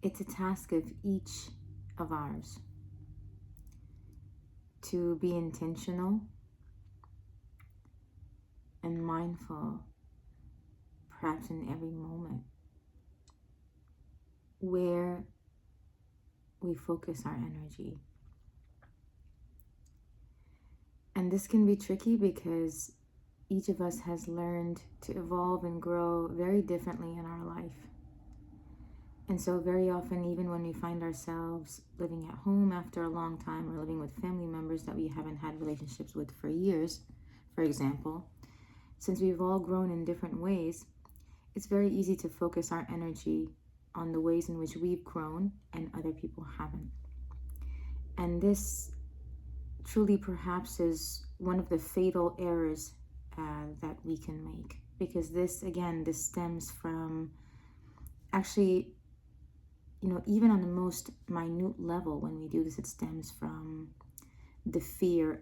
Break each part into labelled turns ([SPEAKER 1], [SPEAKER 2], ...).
[SPEAKER 1] it's a task of each of ours to be intentional and mindful, perhaps in every moment, where we focus our energy. And this can be tricky because each of us has learned to evolve and grow very differently in our life. And so, very often, even when we find ourselves living at home after a long time or living with family members that we haven't had relationships with for years, for example, since we've all grown in different ways, it's very easy to focus our energy on the ways in which we've grown and other people haven't. And this truly perhaps is one of the fatal errors that we can make, because this stems from actually, even on the most minute level, when we do this, it stems from the fear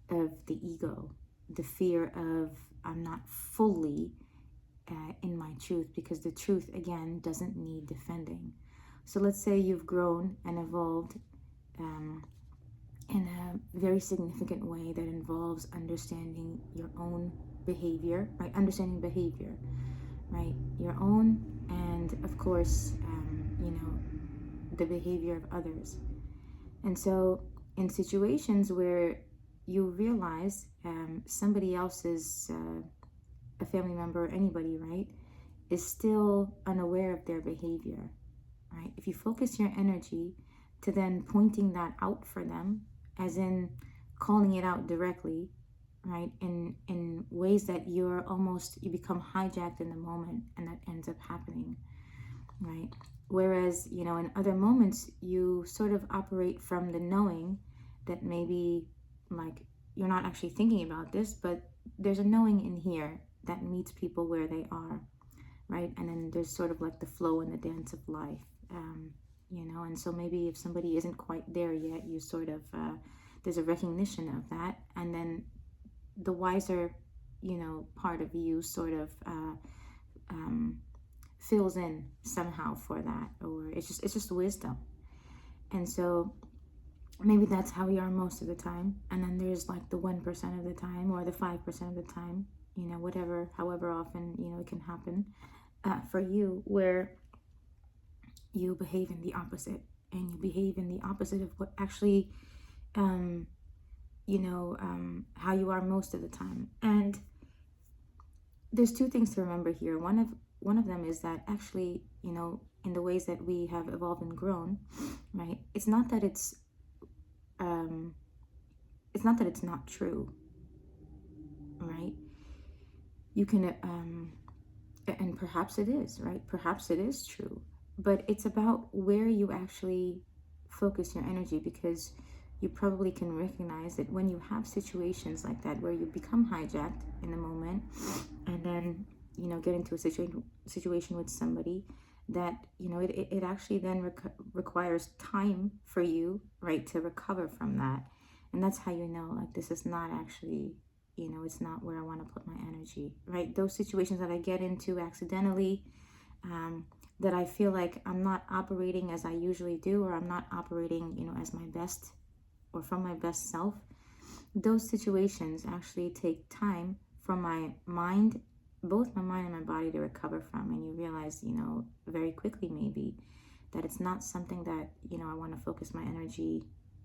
[SPEAKER 1] of the ego, the fear of I'm not fully in my truth, because the truth, again, doesn't need defending. So let's say you've grown and evolved in a very significant way that involves understanding your own behavior, right? Understanding behavior, right? Your own, and of course, the behavior of others. And so, in situations where you realize somebody else's, a family member, or anybody, right, is still unaware of their behavior, right? If you focus your energy to then pointing that out for them, as in calling it out directly, right, in ways that you become hijacked in the moment, and that ends up happening, right? Whereas, in other moments, you sort of operate from the knowing that maybe, like, you're not actually thinking about this, but there's a knowing in here that meets people where they are, right? And then there's sort of like the flow and the dance of life, and so maybe if somebody isn't quite there yet, you sort of, there's a recognition of that, and then the wiser, part of you sort of fills in somehow for that, or it's just wisdom. And so maybe that's how we are most of the time, and then there's like the 1% of the time, or the 5% of the time, however often it can happen for you, where you behave in the opposite, and you behave in the opposite of what actually how you are most of the time. And there's two things to remember here. One of them is that actually, in the ways that we have evolved and grown, right, it's not that it's not true, right? You can and perhaps it is, right? Perhaps it is true, but it's about where you actually focus your energy, because you probably can recognize that when you have situations like that where you become hijacked in the moment, and then get into a situation with somebody that it actually then requires time for you, right, to recover from that. And that's how like, this is not actually, it's not where I want to put my energy, right? Those situations that I get into accidentally, that I feel like I'm not operating as I usually do, or I'm not operating as my best or from my best self, those situations actually take time for my mind, both my mind and my body, to recover from. And you realize, very quickly maybe, that it's not something that, I want to focus my energy,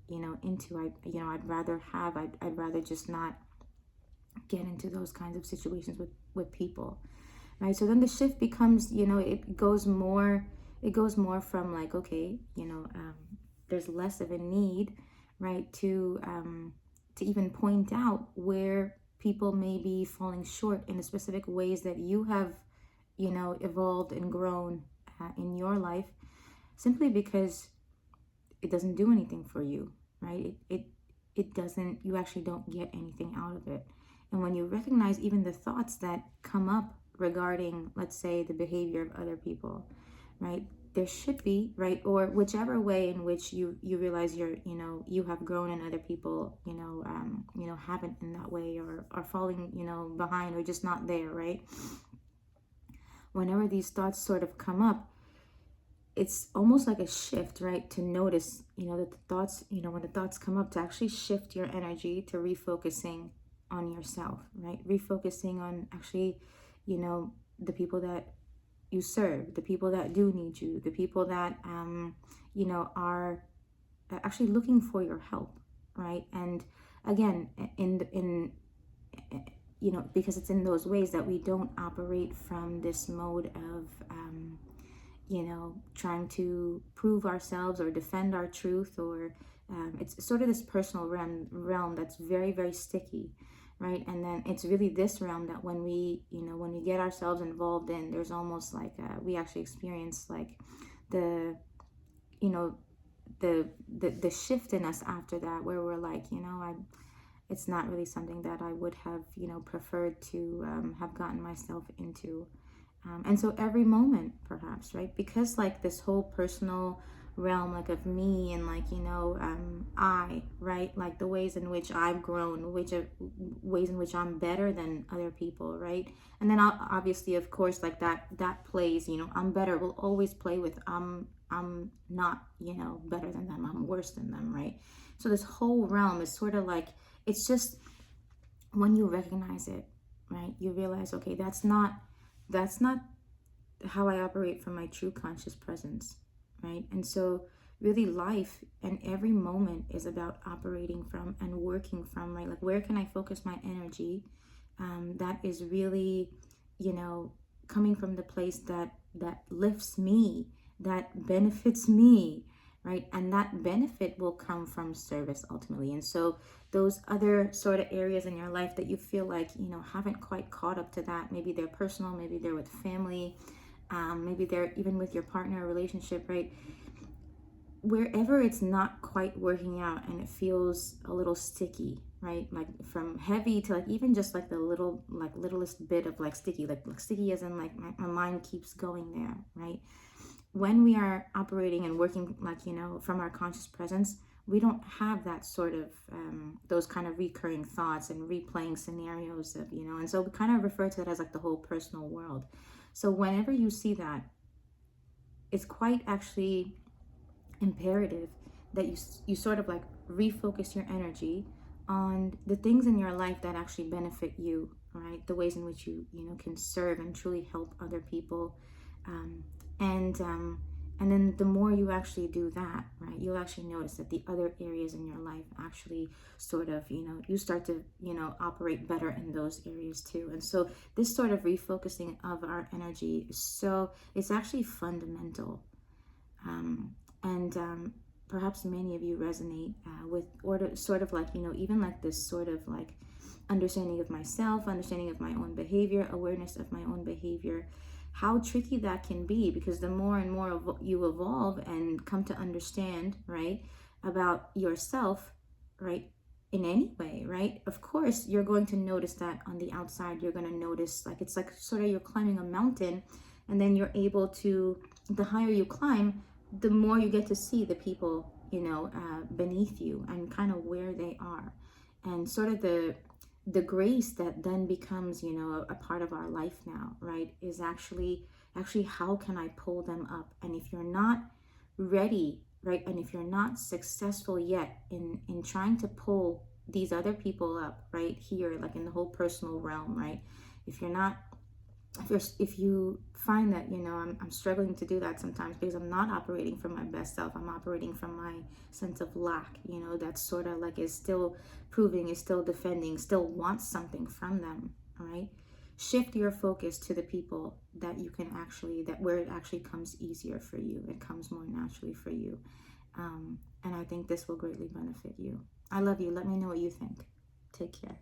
[SPEAKER 1] into. I'd rather just not get into those kinds of situations with people, right? So then the shift becomes, it goes more from like, okay, there's less of a need, right, to even point out where people may be falling short in the specific ways that you have, evolved and grown in your life, simply because it doesn't do anything for you, right? It doesn't, you actually don't get anything out of it. And when you recognize even the thoughts that come up regarding, let's say, the behavior of other people, right, there should be, right, or whichever way in which you realize you have grown and other people haven't in that way, or are falling behind, or just not there, right? Whenever these thoughts sort of come up, it's almost like a shift, right? To notice, that the thoughts, when the thoughts come up, to actually shift your energy to refocusing on yourself, right? Refocusing on actually, the people that you serve, the people that do need you, the people that, are actually looking for your help, right? And again, because it's in those ways that we don't operate from this mode of, trying to prove ourselves or defend our truth, or it's sort of this personal realm that's very, very sticky, right? And then it's really this realm that when we get ourselves involved in, there's almost like we actually experience like the, you know, the shift in us after that, where we're like, it's not really something that I would have, preferred to have gotten myself into. And so every moment, perhaps, right? Because like this whole personal realm, like of me and like, right? Like the ways in which I've grown, ways in which I'm better than other people, right? And then obviously, of course, like that plays, I'm better will always play with, I'm not, better than them. I'm worse than them, right? So this whole realm is sort of like, it's just when you recognize it, right? You realize, okay, that's not how I operate from my true conscious presence, right? And so really life and every moment is about operating from and working from, right? Like where can I focus my energy that is really, coming from the place that lifts me, that benefits me, right? And that benefit will come from service ultimately. And so those other sort of areas in your life that you feel like, haven't quite caught up to that, maybe they're personal, maybe they're with family, maybe they're even with your partner or relationship, right? Wherever it's not quite working out and it feels a little sticky, right? Like from heavy to like even just like the littlest bit of like sticky, like sticky as in like my mind keeps going there, right? When we are operating and working like, from our conscious presence, we don't have that sort of those kind of recurring thoughts and replaying scenarios of, and so we kind of refer to it as like the whole personal world. So whenever you see that, it's quite actually imperative that you sort of like refocus your energy on the things in your life that actually benefit you, right? The ways in which you can serve and truly help other people, um, and um, and then the more you actually do that, right, you'll actually notice that the other areas in your life actually sort of, you start to, operate better in those areas too. And so this sort of refocusing of our energy it's actually fundamental. And perhaps many of you resonate with, or sort of like, even like this sort of like understanding of myself, understanding of my own behavior, awareness of my own behavior, how tricky that can be, because the more and more you evolve and come to understand, right, about yourself, right, in any way, right, of course you're going to notice that on the outside. You're going to notice like it's like sort of you're climbing a mountain, and then you're able to, the higher you climb, the more you get to see the people, beneath you and kind of where they are, and sort of the grace that then becomes, a part of our life now, right, is actually how can I pull them up? And if you're not ready, right, and if you're not successful yet in trying to pull these other people up, right, here, like in the whole personal realm, right, if you're not, if you find that, I'm struggling to do that sometimes because I'm not operating from my best self, I'm operating from my sense of lack, that's sort of like is still proving, is still defending, still wants something from them, all right? Shift your focus to the people that you can actually, that where it actually comes easier for you, it comes more naturally for you. And I think this will greatly benefit you. I love you. Let me know what you think. Take care.